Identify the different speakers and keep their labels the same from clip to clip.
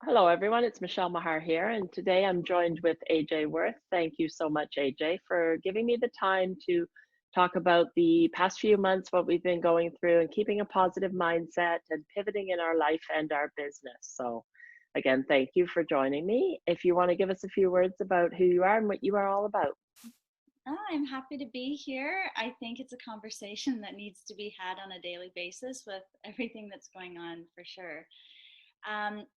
Speaker 1: Hello, everyone. It's Michelle Maher here, and today I'm joined with AJ Wirth. Thank you so much, AJ, for giving me the time to talk about the past few months, what we've been going through, and keeping a positive mindset and pivoting in our life and our business. So, again, thank you for joining me. If you want to give us a few words about who you are and what you are all about.
Speaker 2: I'm happy to be here. I think it's a conversation that needs to be had on a daily basis with everything that's going on for sure.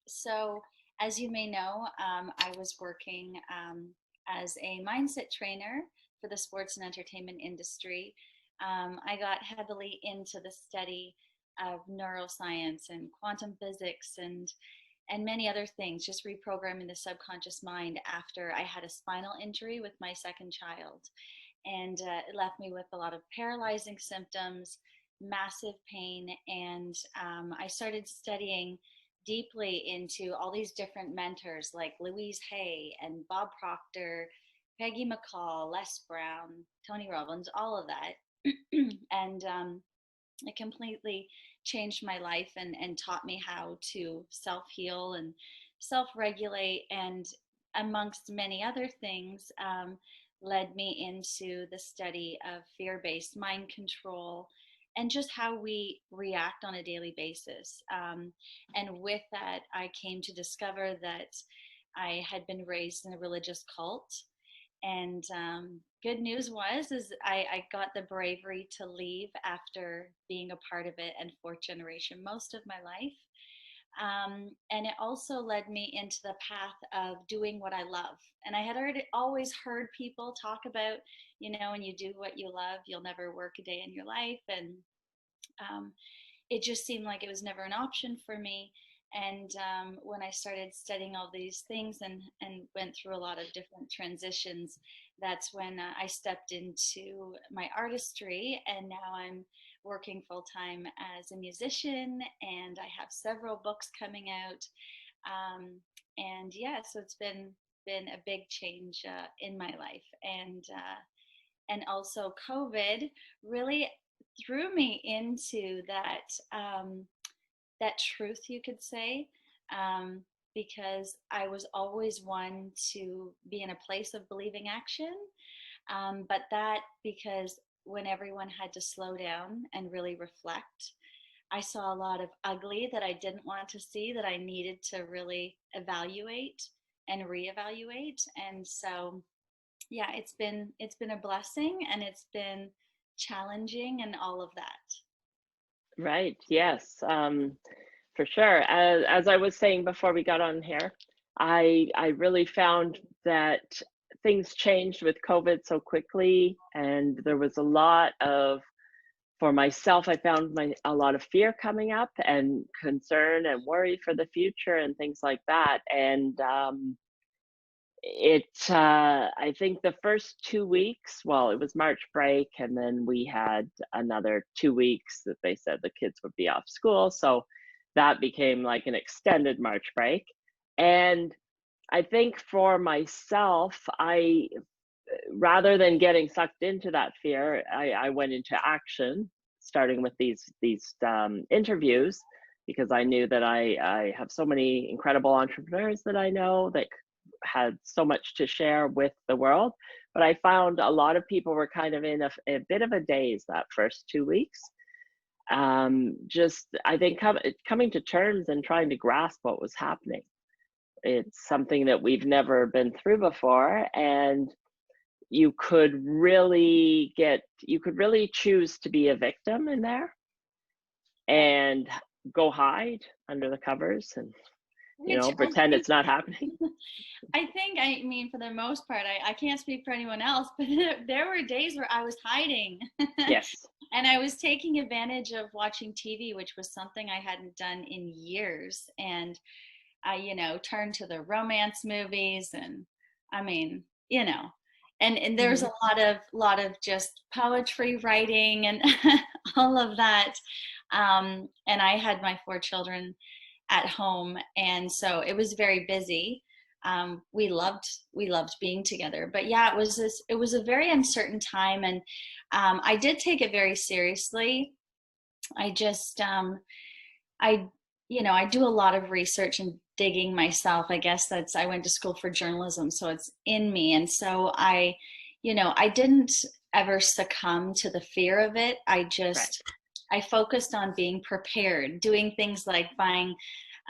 Speaker 2: So, as you may know, I was working as a mindset trainer for the sports and entertainment industry. I got heavily into the study of neuroscience and quantum physics and many other things, just reprogramming the subconscious mind after I had a spinal injury with my second child. And it left me with a lot of paralyzing symptoms, massive pain, and I started studying deeply into all these different mentors like Louise Hay and Bob Proctor, Peggy McCall, Les Brown, Tony Robbins, all of that. And it completely changed my life and taught me how to self-heal and self-regulate, and amongst many other things, led me into the study of fear-based mind control and just how we react on a daily basis. And with that, I came to discover that I had been raised in a religious cult. And good news was is I got the bravery to leave after being a part of it and fourth generation most of my life. And it also led me into the path of doing what I love. And I had always heard people talk about, when you do what you love, you'll never work a day in your life. And it just seemed like it was never an option for me. And when I started studying all these things and went through a lot of different transitions, that's when I stepped into my artistry. And now I'm working full time as a musician, and I have several books coming out. And yeah, so it's been a big change in my life. And also COVID really threw me into that truth, you could say, because I was always one to be in a place of believing action. But that because when everyone had to slow down and really reflect, I saw a lot of ugly that I didn't want to see, that I needed to really evaluate and reevaluate. And so, yeah, it's been a blessing, and it's been challenging and all of that.
Speaker 1: Right. Yes, for sure. As I was saying before we got on here, I really found that things changed with COVID so quickly, and there was a lot of, for myself, I found a lot of fear coming up and concern and worry for the future and things like that. And I think the first 2 weeks, well, it was March break, and then we had another 2 weeks that they said the kids would be off school. So that became like an extended March break. And I think for myself, rather than getting sucked into that fear, I went into action, starting with these interviews, because I knew that I have so many incredible entrepreneurs that I know that had so much to share with the world. But I found a lot of people were kind of in a bit of a daze that first 2 weeks. Just, I think, coming to terms and trying to grasp what was happening. It's something that we've never been through before. And you could really choose to be a victim in there and go hide under the covers and
Speaker 2: Which I
Speaker 1: pretend
Speaker 2: think
Speaker 1: it's not happening.
Speaker 2: I mean, for the most part, I can't speak for anyone else, but there were days where I was hiding.
Speaker 1: Yes.
Speaker 2: And I was taking advantage of watching TV, which was something I hadn't done in years. And I, turned to the romance movies, and I mean, and there's
Speaker 1: Mhm.
Speaker 2: a lot of just poetry writing and all of that. And I had my four children at home, and so it was very busy. We loved being together, but yeah, it was a very uncertain time, and I did take it very seriously. I just I I do a lot of research and digging myself. I guess I went to school for journalism, so it's in me. And so I didn't ever succumb to the fear of it.
Speaker 1: Right.
Speaker 2: I focused on being prepared, doing things like buying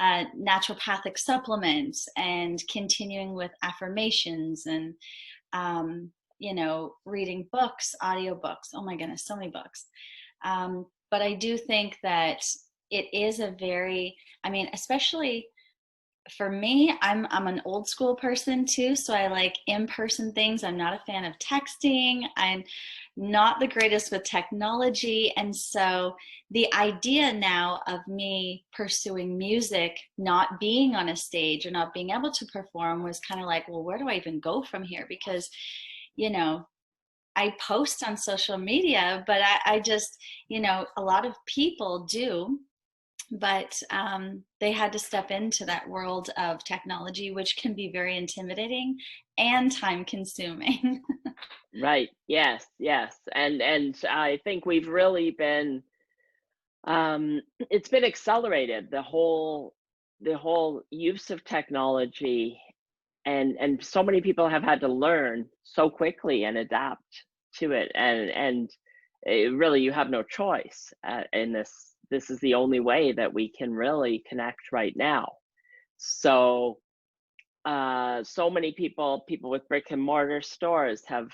Speaker 2: naturopathic supplements and continuing with affirmations and, reading books, audiobooks. Oh my goodness, so many books. But I do think that it is especially for me, I'm an old school person too, so I like in-person things. I'm not a fan of texting. I'm not the greatest with technology, and so the idea now of me pursuing music, not being on a stage or not being able to perform was kind of like, well, where do I even go from here? Because, you know, I post on social media, but I just, a lot of people do, but they had to step into that world of technology, which can be very intimidating and time consuming.
Speaker 1: Right. Yes. Yes. And I think we've really been it's been accelerated, the whole use of technology, and so many people have had to learn so quickly and adapt to it, and really you have no choice in this is the only way that we can really connect right now. So so many people with brick and mortar stores have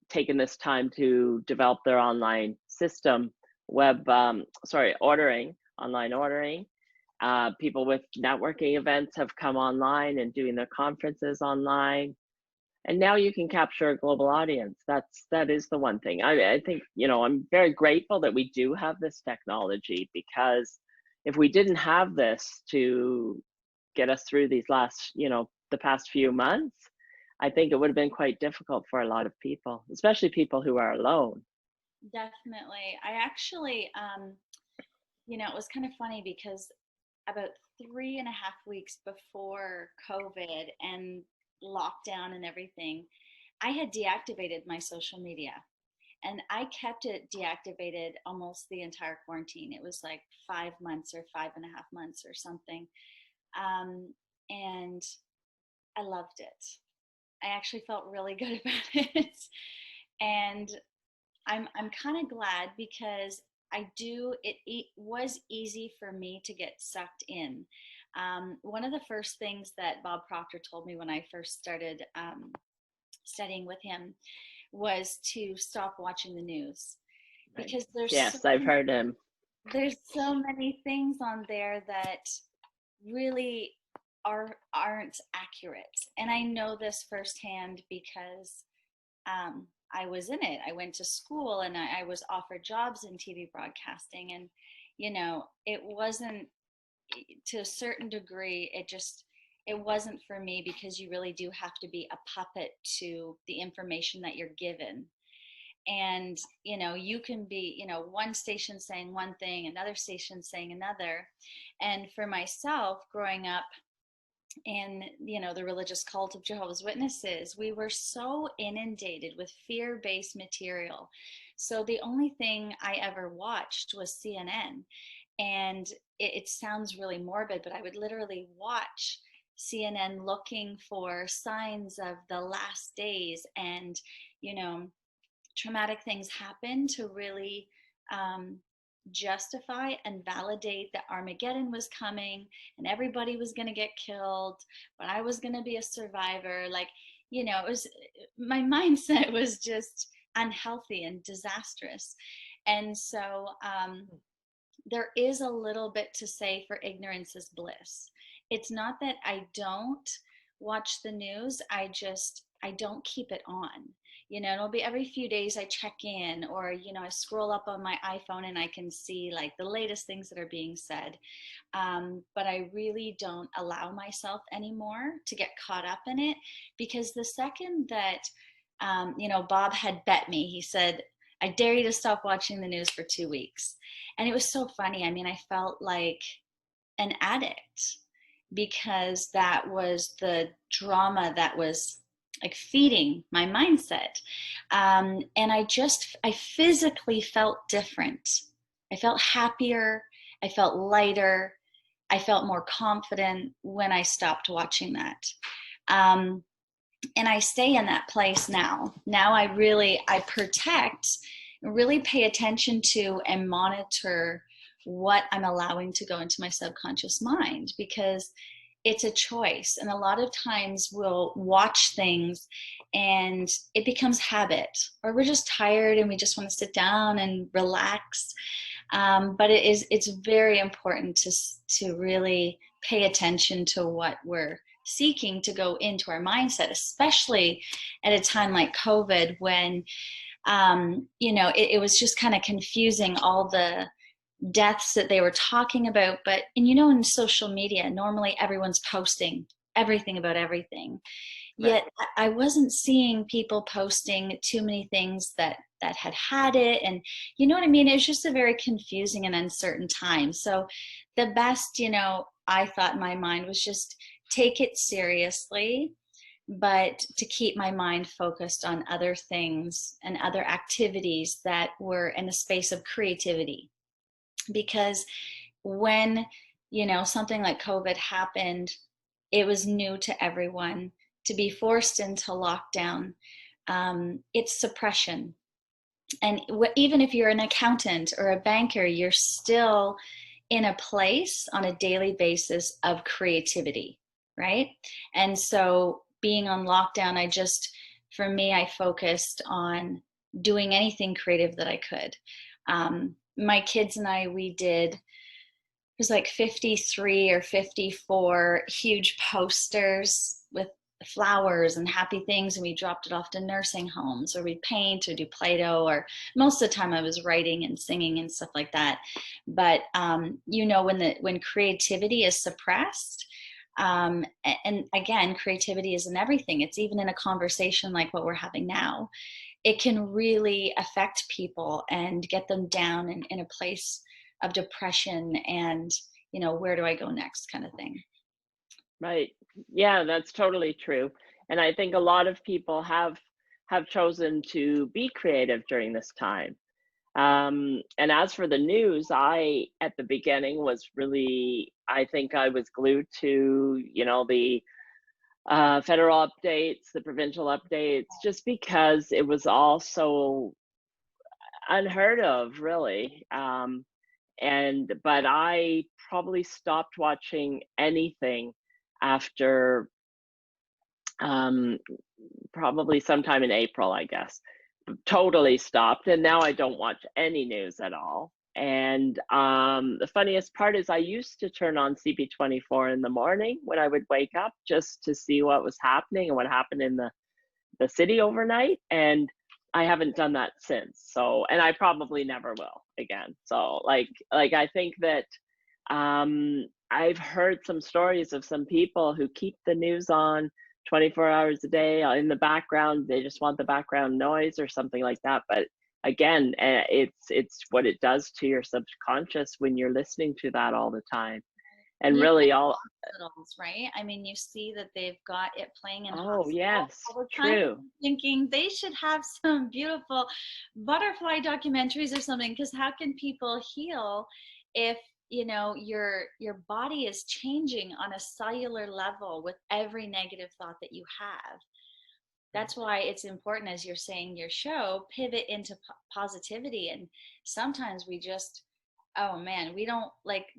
Speaker 1: taken this time to develop their online system, online ordering. People with networking events have come online and doing their conferences online. And now you can capture a global audience. That is the one thing. I think, I'm very grateful that we do have this technology, because if we didn't have this to get us through these the past few months, I think it would have been quite difficult for a lot of people, especially people who are alone.
Speaker 2: Definitely. I actually, it was kind of funny because about 3.5 weeks before COVID and lockdown and everything, I had deactivated my social media, and I kept it deactivated almost the entire quarantine. It was like 5 months or 5.5 months or something. And I loved it. I actually felt really good about it. And I'm kind of glad because it was easy for me to get sucked in. One of the first things that Bob Proctor told me when I first started studying with him was to stop watching the news,
Speaker 1: Right.
Speaker 2: because
Speaker 1: Yes, I've heard him.
Speaker 2: there's so many things on there that really aren't accurate. And I know this firsthand because I was in it. I went to school and I was offered jobs in TV broadcasting, and it wasn't, to a certain degree, it wasn't for me, because you really do have to be a puppet to the information that you're given. And you can be, one station saying one thing, another station saying another. And for myself, growing up in the religious cult of Jehovah's Witnesses, we were so inundated with fear-based material. So the only thing I ever watched was CNN. And it sounds really morbid, but I would literally watch CNN looking for signs of the last days, and traumatic things happen to really justify and validate that Armageddon was coming and everybody was going to get killed, but I was going to be a survivor. Like, it was, my mindset was just unhealthy and disastrous. And so there is a little bit to say for ignorance is bliss. It's not that I don't watch the news, I don't keep it on. It'll be every few days I check in, or I scroll up on my iPhone and I can see like the latest things that are being said. But I really don't allow myself anymore to get caught up in it, because the second that Bob had bet me, he said, I dare you to stop watching the news for 2 weeks. And it was so funny. I mean, I felt like an addict, because that was the drama that was like feeding my mindset. And I physically felt different. I felt happier. I felt lighter. I felt more confident when I stopped watching that. Um, and I stay in that place now. Now I protect, really pay attention to and monitor what I'm allowing to go into my subconscious mind, because it's a choice. And a lot of times we'll watch things and it becomes habit, or we're just tired and we just want to sit down and relax. But it's very important to really pay attention to what we're seeking to go into our mindset, especially at a time like COVID, when it was just kind of confusing, all the deaths that they were talking about. But in social media, normally everyone's posting everything about everything. Yet I wasn't seeing people posting too many things that had it, and you know what I mean? It was just a very confusing and uncertain time. So the best, I thought in my mind was just take it seriously, but to keep my mind focused on other things and other activities that were in a space of creativity. Because when, something like COVID happened, it was new to everyone. To be forced into lockdown, it's suppression. And even if you're an accountant or a banker, you're still in a place on a daily basis of creativity, right? And so being on lockdown, for me, I focused on doing anything creative that I could. My kids and I, we did, it was like 53 or 54 huge posters with flowers and happy things, and we dropped it off to nursing homes, or we'd paint or do Play-Doh, or most of the time I was writing and singing and stuff like that. But when creativity is suppressed, and again, creativity is in everything. It's even in a conversation like what we're having now. It can really affect people and get them down in a place of depression and, where do I go next kind of thing.
Speaker 1: Right. Yeah, that's totally true. And I think a lot of people have chosen to be creative during this time. And as for the news, I at the beginning was really, I think I was glued to, the federal updates, the provincial updates, just because it was all so unheard of, really. But I probably stopped watching anything after probably sometime in April, I guess. Totally stopped, and now I don't watch any news at all. And the funniest part is I used to turn on CP24 in the morning when I would wake up, just to see what was happening and what happened in the city overnight. And I haven't done that since. So, and I probably never will again. So like I think that I've heard some stories of some people who keep the news on 24 hours a day in the background. They just want the background noise or something like that. But again, it's what it does to your subconscious when you're listening to that all the time. And really all
Speaker 2: hospitals, right? I mean, you see that they've got it playing in
Speaker 1: hospitals yes,
Speaker 2: all the time.
Speaker 1: True.
Speaker 2: Thinking they should have some beautiful butterfly documentaries or something, because how can people heal if your body is changing on a cellular level with every negative thought that you have? That's why it's important, as you're saying, your show, pivot into positivity. And sometimes we just, oh man, we don't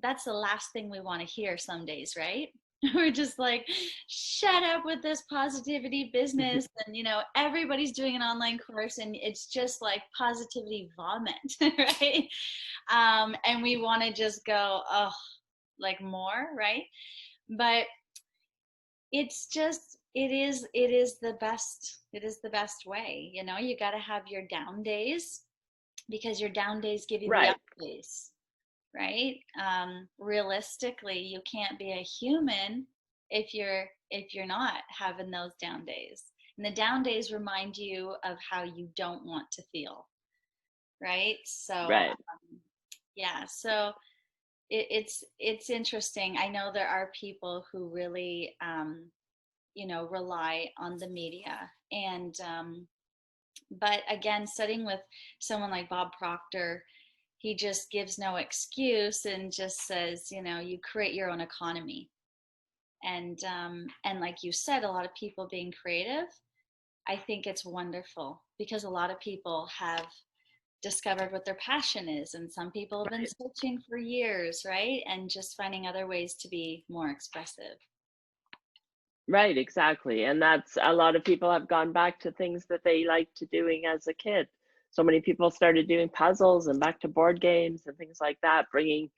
Speaker 2: that's the last thing we want to hear some days, right? We're just like, shut up with this positivity business. And everybody's doing an online course and it's just like positivity vomit, right? And we want to just go, oh, like more, right? But it's just, it is the best way. You got to have your down days, because your down days give you the up days, right? Realistically, you can't be a human if you're not having those down days. And the down days remind you of how you don't want to feel, right? So yeah, so it's interesting. I know there are people who really rely on the media, and but again, studying with someone like Bob Proctor, he just gives no excuse and just says, you know, you create your own economy. And like you said, a lot of people being creative, I think it's wonderful because a lot of people have discovered what their passion is, and some people have been
Speaker 1: Right.
Speaker 2: searching for years, right? And just finding other ways to be more expressive.
Speaker 1: Right, exactly. And that's a lot of people have gone back to things that they liked to doing as a kid. So many people started doing puzzles and back to board games and things like that, bringing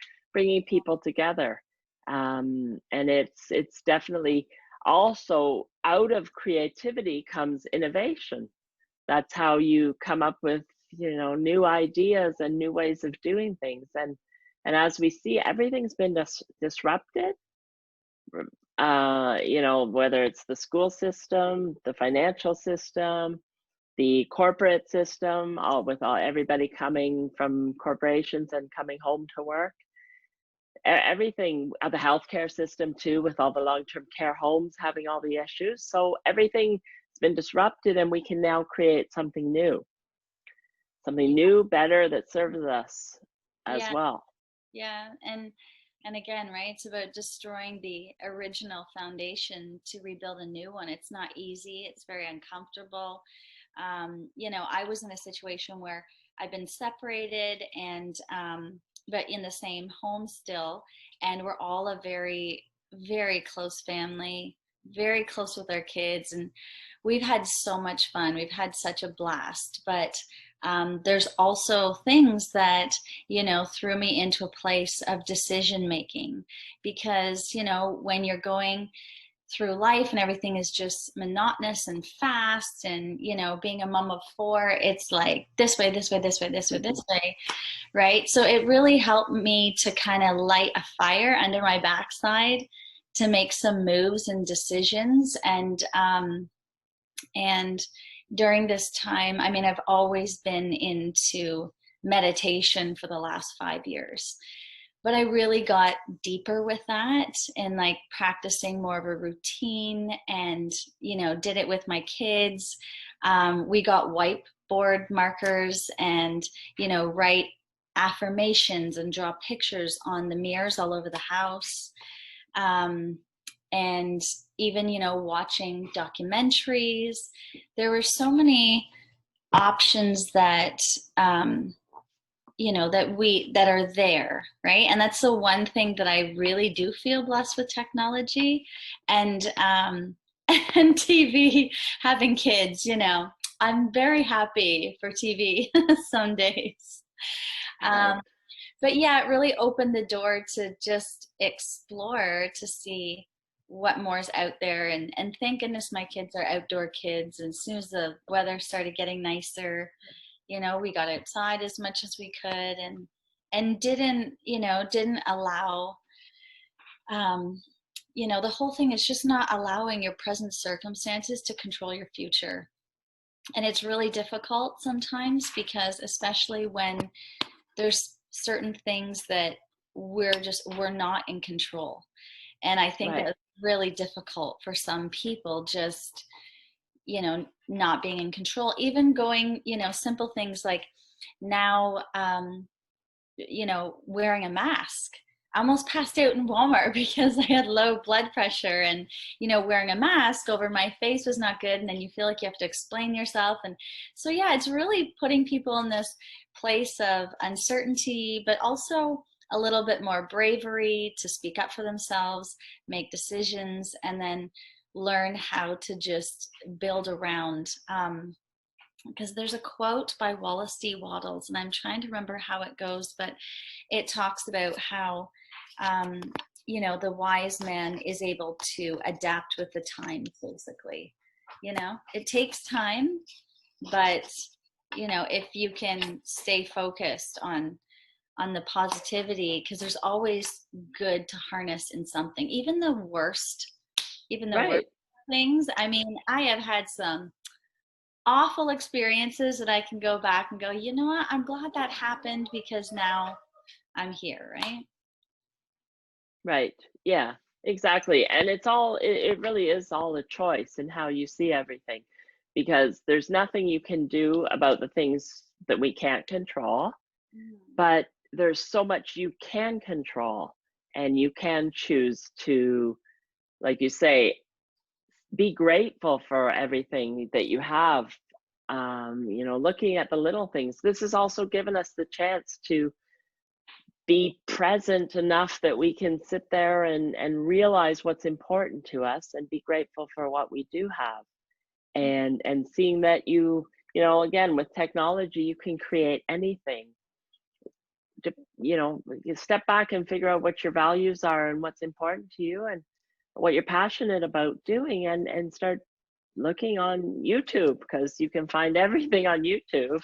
Speaker 1: people together. And it's definitely also out of creativity comes innovation. That's how you come up with, you know, new ideas and new ways of doing things. And as we see, everything's been disrupted, you know, whether it's the school system, the financial system, the corporate system, all with everybody coming from corporations and coming home to work. Everything, the healthcare system too, with all the long-term care homes having all the issues. So everything's been disrupted, and we can now create something new, better, that serves us as
Speaker 2: Yeah,
Speaker 1: well.
Speaker 2: yeah. And again, right, it's about destroying the original foundation to rebuild a new one. It's not easy, it's very uncomfortable. You know, I was in a situation where I've been separated and but in the same home still, and we're all a very, very close family, very close with our kids, and we've had so much fun. We've had such a blast, but there's also things that, you know, threw me into a place of decision making because, you know, when you're going through life and everything is just monotonous and fast, and you know, being a mom of four, it's like this way, this way, this way, this way, this way, right? So it really helped me to kind of light a fire under my backside to make some moves and decisions. And during this time, I mean, I've always been into meditation for the last 5 years, but I really got deeper with that and like practicing more of a routine, and, you know, did it with my kids. We got whiteboard markers and, you know, write affirmations and draw pictures on the mirrors all over the house. Um, and even, you know, watching documentaries. There were so many options that, you know, that are there, right? And that's the one thing that I really do feel blessed with technology and and TV, having kids, you know. I'm very happy for TV some days.
Speaker 1: Right.
Speaker 2: Um, but yeah, it really opened the door to just explore, to see what more is out there. And thank goodness my kids are outdoor kids. And as soon as the weather started getting nicer, you know, we got outside as much as we could, and didn't, you know, didn't allow, um, you know, the whole thing is just not allowing your present circumstances to control your future. And it's really difficult sometimes because especially when there's certain things that we're not in control. And I think
Speaker 1: Right.
Speaker 2: that's really difficult for some people, just, you know, not being in control, even going, you know, simple things like now, you know, wearing a mask. I almost passed out in Walmart because I had low blood pressure, and, you know, wearing a mask over my face was not good. And then you feel like you have to explain yourself. And so, yeah, it's really putting people in this place of uncertainty, but also a little bit more bravery to speak up for themselves, make decisions, and then learn how to just build around. Because there's a quote by Wallace D. Wattles, and I'm trying to remember how it goes, but it talks about how, um, you know, the wise man is able to adapt with the times, basically. You know, it takes time, but, you know, if you can stay focused on the positivity, because there's always good to harness in something, even the worst
Speaker 1: Right.
Speaker 2: things. I mean, I have had some awful experiences that I can go back and go, you know what, I'm glad that happened because now I'm here, right?
Speaker 1: Right. Yeah, exactly. And it really is all a choice in how you see everything, because there's nothing you can do about the things that we can't control.
Speaker 2: Mm.
Speaker 1: But there's so much you can control, and you can choose to, like you say, be grateful for everything that you have. Looking at the little things. This has also given us the chance to be present enough that we can sit there and realize what's important to us and be grateful for what we do have. And seeing that again, with technology, you can create anything. You step back and figure out what your values are and what's important to you and what you're passionate about doing, and start looking on YouTube, because you can find everything on YouTube.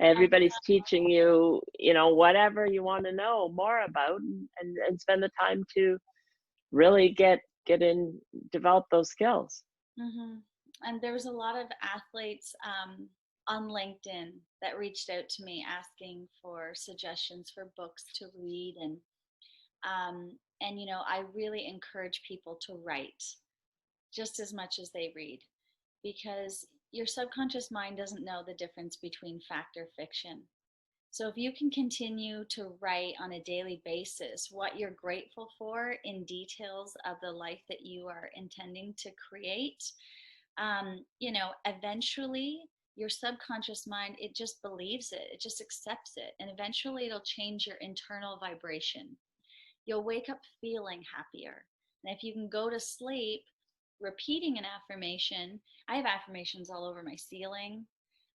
Speaker 1: Everybody's teaching you, whatever you want to know more about, and spend the time to really get in, develop those skills.
Speaker 2: Mm-hmm. And there was a lot of athletes on LinkedIn that reached out to me asking for suggestions for books to read, and I really encourage people to write just as much as they read, because your subconscious mind doesn't know the difference between fact or fiction. So if you can continue to write on a daily basis what you're grateful for in details of the life that you are intending to create, eventually your subconscious mind, it just believes it, it just accepts it, and eventually it'll change your internal vibration. You'll wake up feeling happier. And if you can go to sleep repeating an affirmation, I have affirmations all over my ceiling.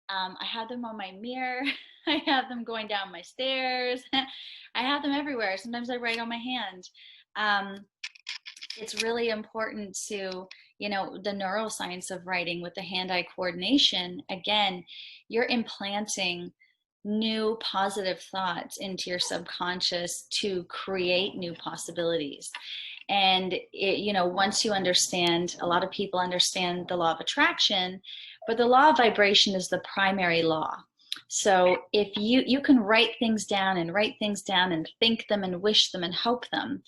Speaker 2: I have them on my mirror. I have them going down my stairs. I have them everywhere. Sometimes I write on my hand. It's really important to, the neuroscience of writing with the hand-eye coordination. Again, you're implanting new positive thoughts into your subconscious to create new possibilities. And once you understand, a lot of people understand the law of attraction, but the law of vibration is the primary law. So if you can write things down and think them and wish them and hope them,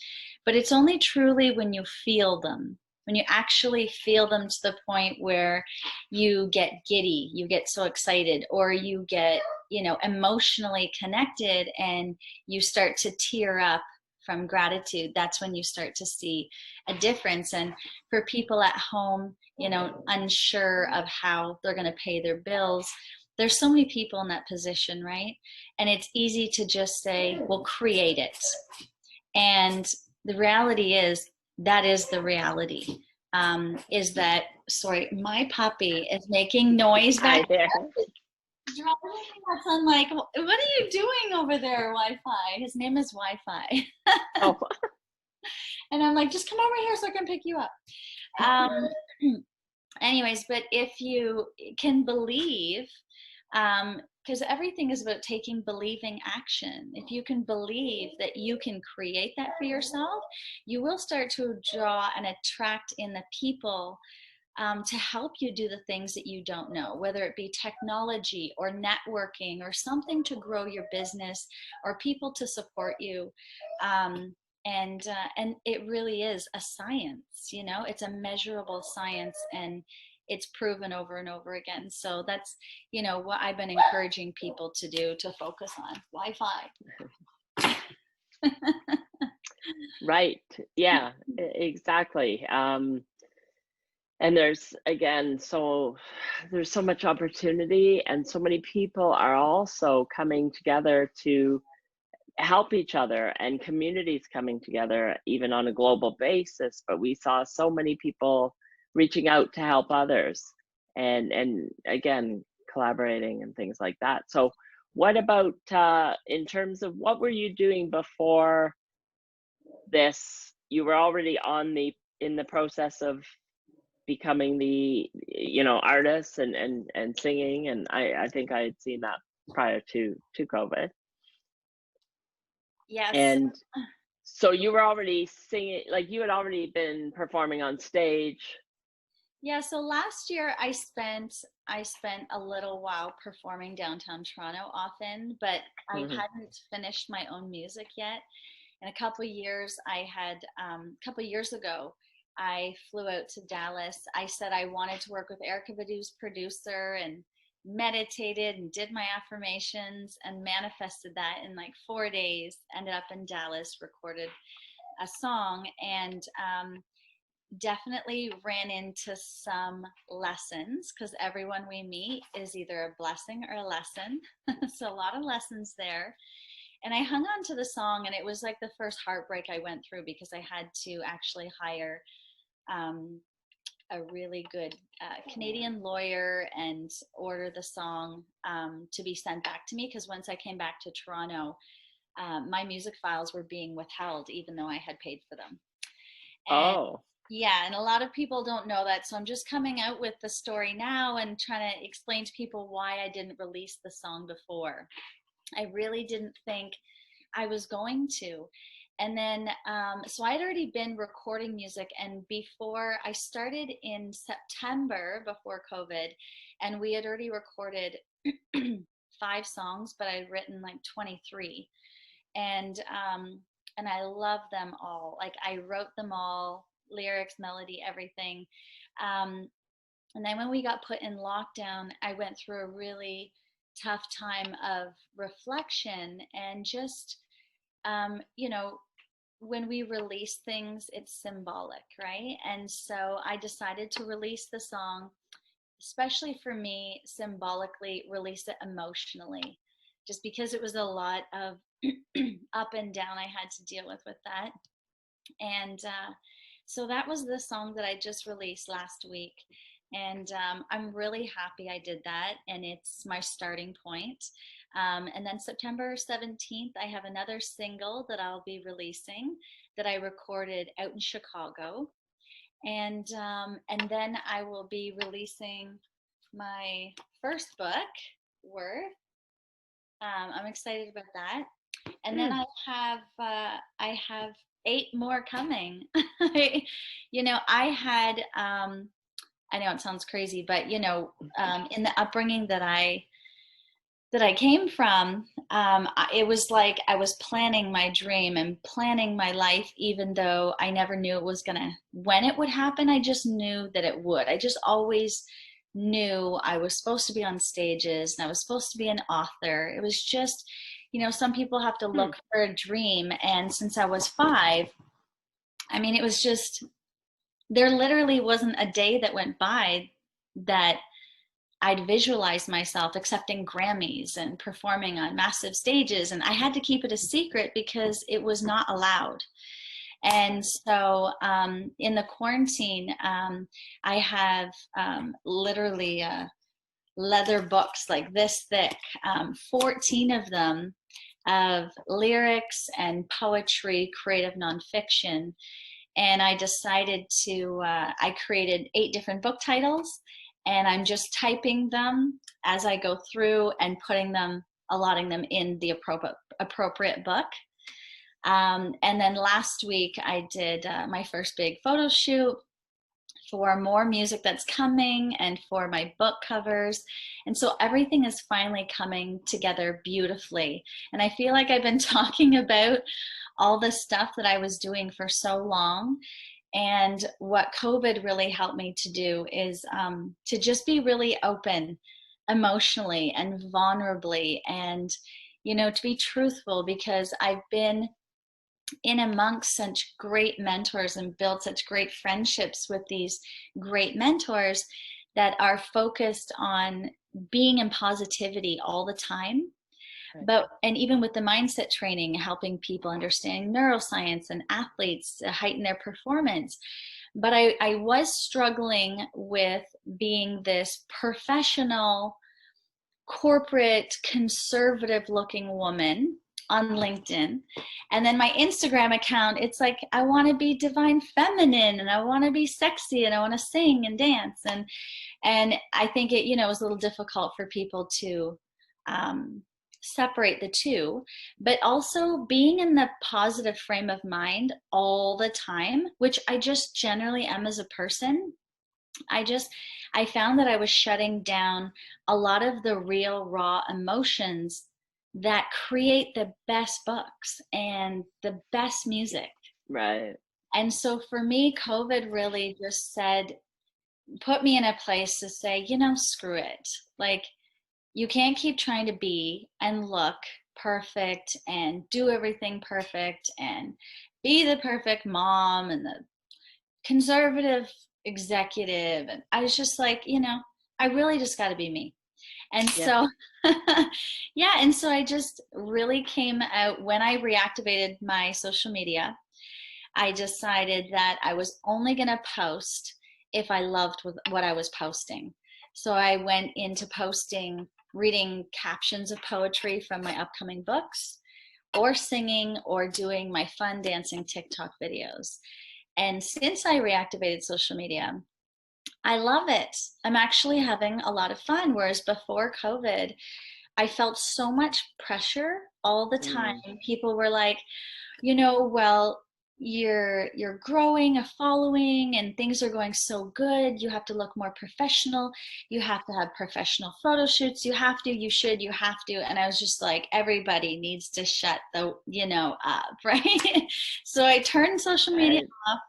Speaker 2: but it's only truly when you feel them, when you actually feel them to the point where you get giddy, you get so excited, or you get, emotionally connected and you start to tear up from gratitude. That's when you start to see a difference. And for people at home, unsure of how they're going to pay their bills, there's so many people in that position, right? And it's easy to just say, well, create it. And the reality is, that is the reality. Sorry, my puppy is making noise back there. Driving me nuts. I'm like, what are you doing over there, Wi-Fi? His name is Wi-Fi.
Speaker 1: Oh.
Speaker 2: And I'm like, just come over here so I can pick you up. Anyways, but if you can believe, because everything is about taking believing action. If you can believe that you can create that for yourself, you will start to draw and attract in the people to help you do the things that you don't know, whether it be technology or networking or something to grow your business or people to support you. And it really is a science, it's a measurable science, and it's proven over and over again. So that's, what I've been encouraging people to do, to focus on Wi-Fi.
Speaker 1: Right. Yeah, exactly. And there's so much opportunity, and so many people are also coming together to help each other, and communities coming together even on a global basis. But we saw so many people reaching out to help others, and again, collaborating and things like that. So what about in terms of what were you doing before this? You were already in the process of becoming the artist and singing, and I think I had seen that prior to COVID.
Speaker 2: Yes.
Speaker 1: And so you were already singing, like you had already been performing on stage.
Speaker 2: Yeah, so last year I spent a little while performing downtown Toronto often, but I hadn't finished my own music yet. In a couple of years, a couple of years ago, I flew out to Dallas. I said I wanted to work with Erica Badu's producer and meditated and did my affirmations and manifested that in like 4 days. Ended up in Dallas, recorded a song, and definitely ran into some lessons, because everyone we meet is either a blessing or a lesson. So a lot of lessons there. And I hung on to the song, and it was like the first heartbreak I went through, because I had to actually hire a really good Canadian lawyer and order the song to be sent back to me, because once I came back to Toronto, my music files were being withheld even though I had paid for them. And
Speaker 1: Oh.
Speaker 2: yeah, and a lot of people don't know that, so I'm just coming out with the story now and trying to explain to people why I didn't release the song before. I really didn't think I was going to. And then, so I'd already been recording music, and before I started in September before COVID, and we had already recorded 5 songs, but I'd written like 23. And I love them all. Like, I wrote them all, lyrics, melody, everything. And then when we got put in lockdown, I went through a really tough time of reflection, and just, you know, when we release things, it's symbolic, right? And so I decided to release the song, especially for me, symbolically, release it emotionally, just because it was a lot of up and down I had to deal with that. And so that was the song that I just released last week. And I'm really happy I did that, and it's my starting point. And then September 17th, I have another single that I'll be releasing that I recorded out in Chicago. And then I will be releasing my first book, Wirth. I'm excited about that. And then I have 8 more coming. You know, I had I know it sounds crazy, but you know, in the upbringing that I came from, it was like I was planning my dream and planning my life, even though I never knew it was gonna, when it would happen. I just knew that it would. I just always knew I was supposed to be on stages, and I was supposed to be an author. It was just, you know, some people have to look for a dream. And since I was 5, I mean, it was just, there literally wasn't a day that went by that I'd visualize myself accepting Grammys and performing on massive stages. And I had to keep it a secret because it was not allowed. And so in the quarantine, I have literally leather books like this thick, 14 of them, of lyrics and poetry, creative nonfiction. And I decided to, I created 8 different book titles, and I'm just typing them as I go through and putting them, allotting them in the appropriate book. And then last week I did my first big photo shoot for more music that's coming and for my book covers. And so everything is finally coming together beautifully. And I feel like I've been talking about all the stuff that I was doing for so long. And what COVID really helped me to do is to just be really open emotionally and vulnerably, and, you know, to be truthful, because I've been in amongst such great mentors and built such great friendships with these great mentors that are focused on being in positivity all the time. But, and even with the mindset training, helping people understand neuroscience and athletes to heighten their performance. But I was struggling with being this professional, corporate, conservative looking woman on LinkedIn. And then my Instagram account, it's like, I want to be divine feminine, and I want to be sexy, and I want to sing and dance. And I think it, you know, was a little difficult for people to separate the two. But also being in the positive frame of mind all the time, which I just generally am as a person, I found that I was shutting down a lot of the real raw emotions that create the best books and the best music.
Speaker 1: Right.
Speaker 2: And so for me, COVID really just said, put me in a place to say, you know, screw it. Like, you can't keep trying to be and look perfect and do everything perfect and be the perfect mom and the conservative executive. And I was just like, I really just got to be me. And
Speaker 1: Yeah.
Speaker 2: so, yeah, and so I just really came out when I reactivated my social media. I decided that I was only going to post if I loved what I was posting. So I went into posting, reading captions of poetry from my upcoming books, or singing, or doing my fun dancing TikTok videos. And since I reactivated social media, I love it. I'm actually having a lot of fun. Whereas before COVID, I felt so much pressure all the time.
Speaker 1: Mm,
Speaker 2: People were like, well, you're growing a following and things are going so good. You have to look more professional. You have to have professional photo shoots. You have to, you should, you have to. And I was just like, everybody needs to shut the, up, right? So I turned social media
Speaker 1: right.
Speaker 2: off.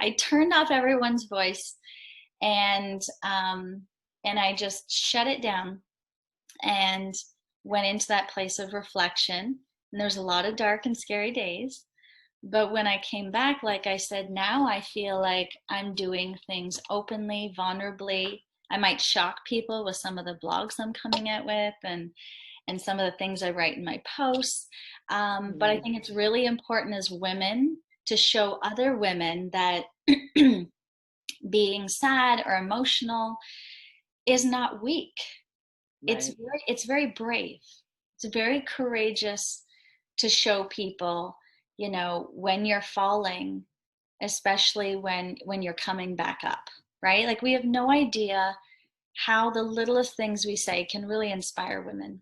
Speaker 2: I turned off everyone's voice, and I just shut it down and went into that place of reflection. And there's a lot of dark and scary days. But when I came back, like I said, now I feel like I'm doing things openly, vulnerably. I might shock people with some of the blogs I'm coming out with, and some of the things I write in my posts. But I
Speaker 1: Mm,
Speaker 2: think it's really important as women to show other women that being sad or emotional is not weak.
Speaker 1: right.
Speaker 2: It's very brave. It's very courageous to show people, when you're falling, especially when you're coming back up, right? Like we have no idea how the littlest things we say can really inspire women,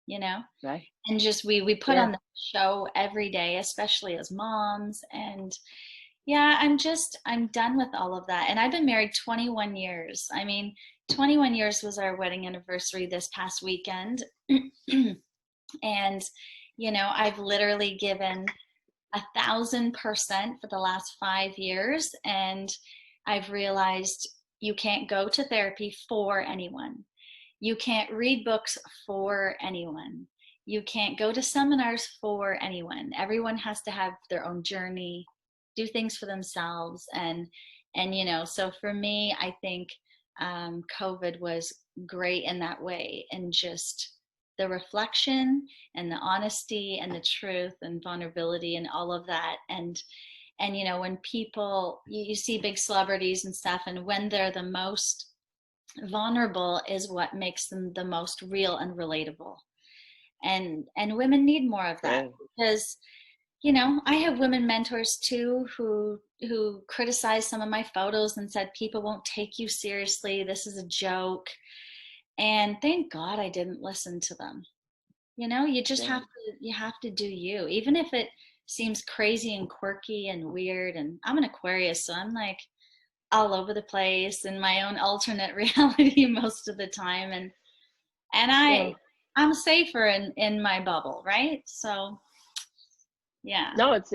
Speaker 2: you know?
Speaker 1: Right.
Speaker 2: And just we put
Speaker 1: Yeah.
Speaker 2: on the show every day, especially as moms. And yeah, I'm done with all of that. And I've been married 21 years. I mean, 21 years was our wedding anniversary this past weekend. And I've literally given 1,000% for the last 5 years, and I've realized you can't go to therapy for anyone. You can't read books for anyone. You can't go to seminars for anyone. Everyone has to have their own journey, do things for themselves, and so for me, I think COVID was great in that way, and just the reflection and the honesty and the truth and vulnerability and all of that. And when people, you see big celebrities and stuff, and when they're the most vulnerable is what makes them the most real and relatable. And women need more of that,
Speaker 1: True.
Speaker 2: because I have women mentors too who criticized some of my photos and said people won't take you seriously, this is a joke. And thank God I didn't listen to them. You just
Speaker 1: Yeah.
Speaker 2: have to do you, even if it seems crazy and quirky and weird. And I'm an Aquarius, so I'm like all over the place in my own alternate reality most of the time. And
Speaker 1: Well,
Speaker 2: I'm safer in my bubble, right? So yeah.
Speaker 1: no, it's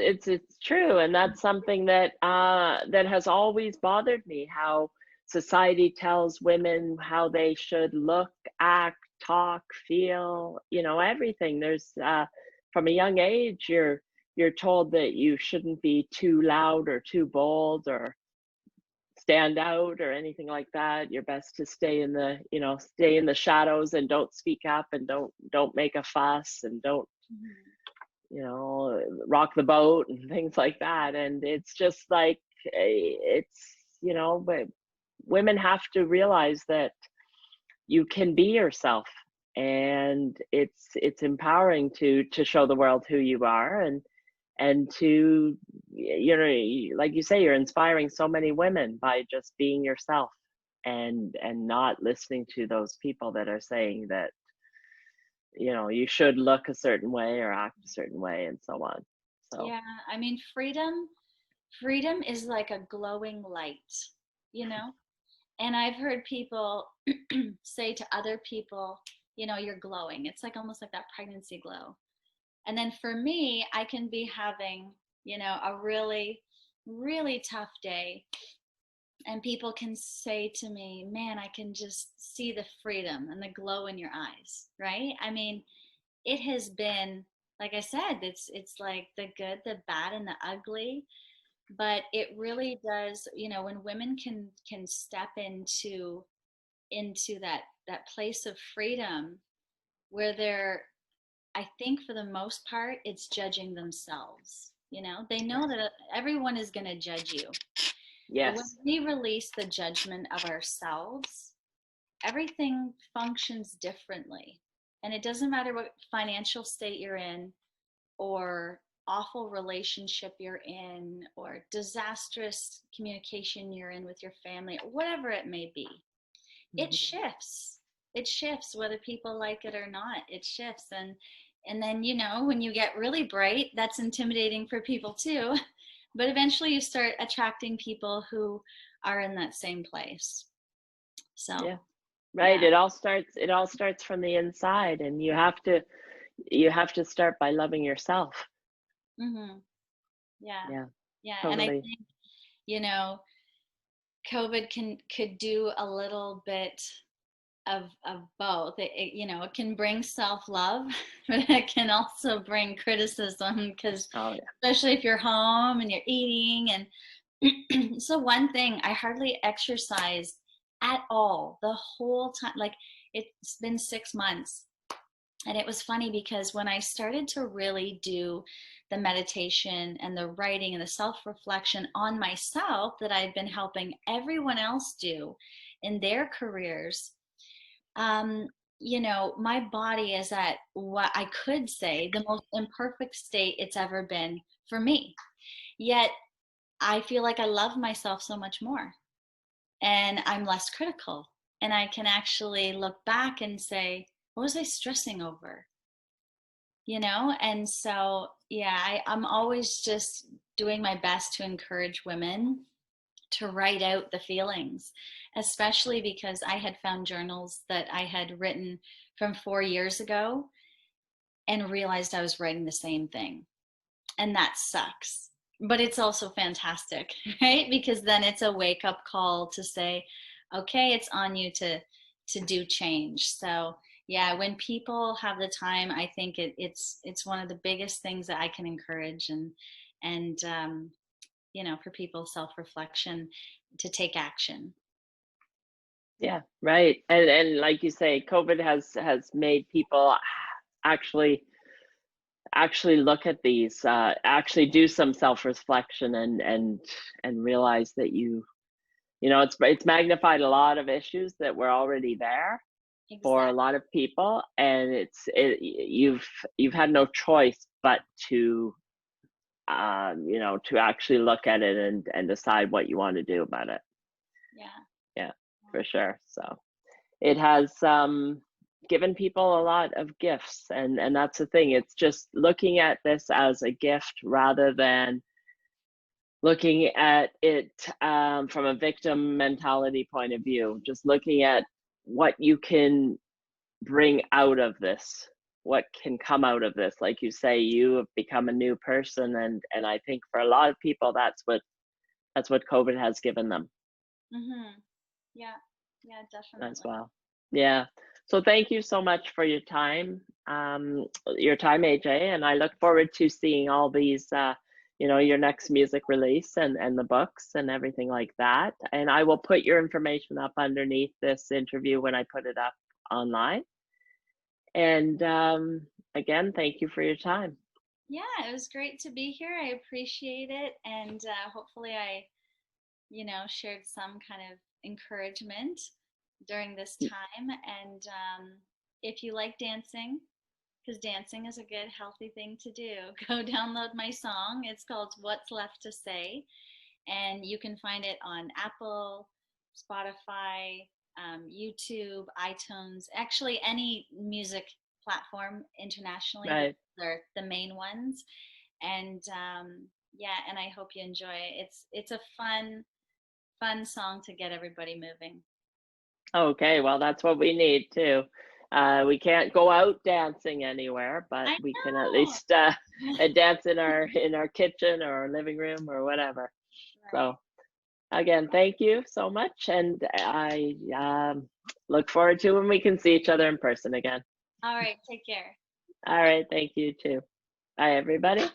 Speaker 1: true, and that's something that that has always bothered me. How society tells women how they should look, act, talk, feel. Everything. There's from a young age, you're told that you shouldn't be too loud or too bold or stand out or anything like that. You're best to stay in the shadows and don't speak up and don't make a fuss and don't
Speaker 2: Mhm.
Speaker 1: rock the boat and things like that. And it's just like, but women have to realize that you can be yourself, and it's empowering to show the world who you are, and to, like you say, you're inspiring so many women by just being yourself, and not listening to those people that are saying that you should look a certain way or act a certain way and so on. So
Speaker 2: Yeah, I mean, freedom is like a glowing light, you know? And I've heard people say to other people, you're glowing. It's like almost like that pregnancy glow. And then for me, I can be having, a really, really tough day. And people can say to me, man, I can just see the freedom and the glow in your eyes, right? I mean, it has been, like I said, it's like the good, the bad, and the ugly. But it really does, when women can step into that place of freedom where they're, I think for the most part, it's judging themselves. They know that everyone is going to judge you. But when
Speaker 1: Yes.
Speaker 2: we release the judgment of ourselves, everything functions differently. And it doesn't matter what financial state you're in, or awful relationship you're in, or disastrous communication you're in with your family, or whatever it may be. It shifts. It shifts whether people like it or not. It shifts. And then, when you get really bright, that's intimidating for people too. But eventually you start attracting people who are in that same place. So,
Speaker 1: Yeah. Right.
Speaker 2: yeah.
Speaker 1: It all starts from the inside, and you have to start by loving yourself.
Speaker 2: Mm-hmm. Yeah.
Speaker 1: Yeah,
Speaker 2: Yeah. And I
Speaker 1: totally.
Speaker 2: think, you know, COVID could do a little bit of both. It can bring self-love, but it can also bring criticism, because
Speaker 1: Oh yeah.
Speaker 2: especially if you're home and you're eating. And so one thing, I hardly exercised at all the whole time. Like, it's been 6 months. And it was funny because when I started to really do the meditation and the writing and the self-reflection on myself that I'd been helping everyone else do in their careers, my body is at what I could say the most imperfect state it's ever been for me. Yet I feel like I love myself so much more, and I'm less critical. And I can actually look back and say, what was I stressing over? And so, yeah, I'm always just doing my best to encourage women to write out the feelings, especially because I had found journals that I had written from 4 years ago and realized I was writing the same thing. And that sucks. But it's also fantastic, right? Because then it's a wake up call to say, okay, it's on you to do change. So yeah, when people have the time, I think it's one of the biggest things that I can encourage, and for people, self-reflection, to take action.
Speaker 1: Yeah, right. And like you say, COVID has made people actually actually look at these, actually do some self-reflection, and realize that it's magnified a lot of issues that were already there for a
Speaker 2: Exactly.
Speaker 1: lot of people, and you've had no choice but to actually look at it and decide what you want to do about it.
Speaker 2: Yeah.
Speaker 1: Yeah, for sure. So it has given people a lot of gifts, and that's the thing. It's just looking at this as a gift rather than looking at it from a victim mentality point of view. Just looking at what you can bring out of this, what can come out of this. Like you say, you have become a new person, and I think for a lot of people, that's what COVID has given them
Speaker 2: Mhm. Yeah. Yeah,
Speaker 1: as
Speaker 2: definitely.
Speaker 1: well. Yeah. So thank you so much for your time, AJ, and I look forward to seeing all these, your next music release and the books and everything like that. And I will put your information up underneath this interview when I put it up online. And again, thank you for your time.
Speaker 2: Yeah, it was great to be here. I appreciate it, and hopefully I shared some kind of encouragement during this time. And if you like dancing, because dancing is a good, healthy thing to do, go download my song. It's called What's Left to Say. And you can find it on Apple, Spotify, YouTube, iTunes, actually any music platform internationally, but
Speaker 1: Right.
Speaker 2: they're the main ones. And yeah, and I hope you enjoy it. It's a fun song to get everybody moving.
Speaker 1: Okay, well, that's what we need too. We can't go out dancing anywhere, but
Speaker 2: I
Speaker 1: we can at
Speaker 2: know.
Speaker 1: least dance in our kitchen or living room or whatever.
Speaker 2: Right.
Speaker 1: So again, thank you so much. And I look forward to when we can see each other in person again.
Speaker 2: All right, take care.
Speaker 1: All right. Thank you too. Bye, everybody.